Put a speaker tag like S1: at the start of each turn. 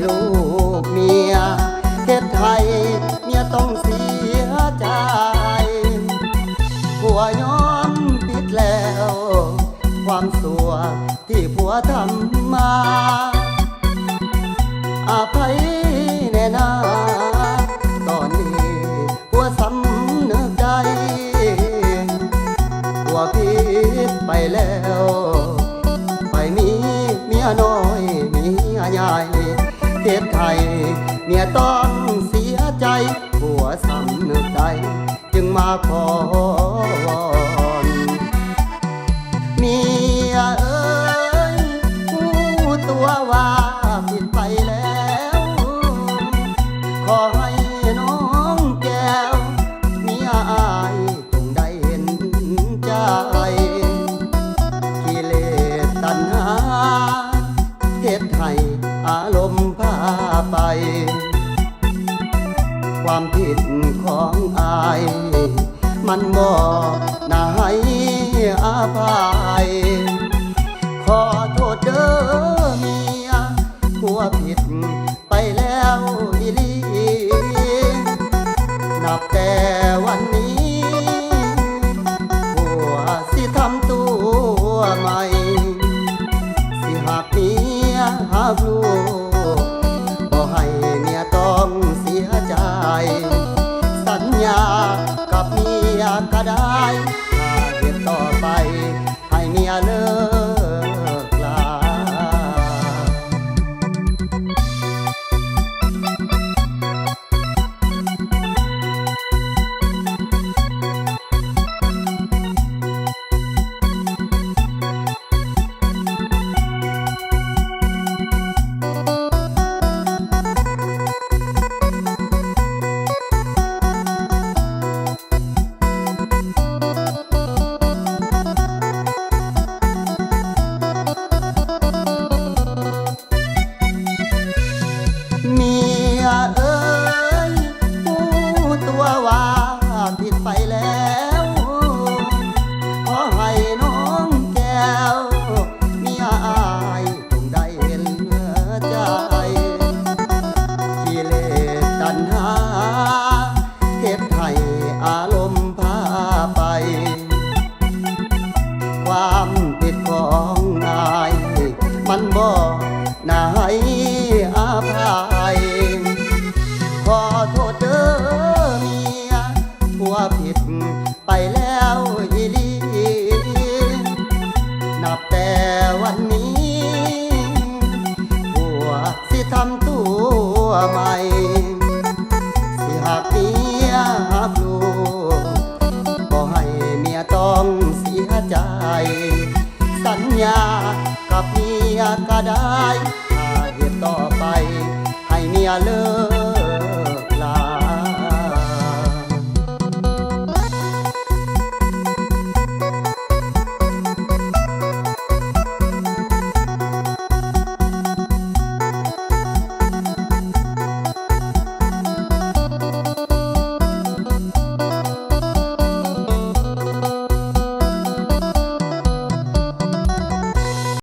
S1: ลูกเมียเฮ็ดให้เมียต้องเสียใจผัวยอมผิดแล้วความสัวที่ผัวทำมาอภัยแน่นาตอนนี้ผัวสำนึกใจผัวผิดไปแล้วไปมีเมียน้อยเมียใหญ่เฮ็ดให้เมียต้องเสียใจผัวสำนึกใจจึงมาขอวอนเมียเอ้ยรู้ตัวว่าผิดไปแล้วขอให้น้องแก้วเมียอายจงได้เห็นใจกิเลสตัณหาเฮ็ดให้อารมณ์พาไปความผิดของอายมันบ่น่าให้อภัยขอโทษเด้อเมียผัวผิดไปแล้วอีหลีนับแต่วันนี้ผัวสิทำตัวใหม่สิหักเมียหักลูกบ่ให้เมียต้องเสียใจสัญญากับเมียก็ได้ถ้าเฮ็ดต่อไปให้เมียเลิกลาเมียเอ้ยรู้ตัวว่าผิดไปแล้วขอให้น้องแก้วเมียอายจงได้เห็นใจกิเลสตัณหาเฮ็ดให้อารมณ์พาไปความผิดของนายมันบ่น่าให้อภัยขอโทษเด้อเมียผัวผิดไปแล้วอีหลีนับแต่วันนี้ผัวสิทำตัวใหม่สิหักเมียหักลูกบ่ให้เมียต้องเสียใจสัญญากับเมียก็ได้ถ้าเหตุต่อไปให้เมียเลิก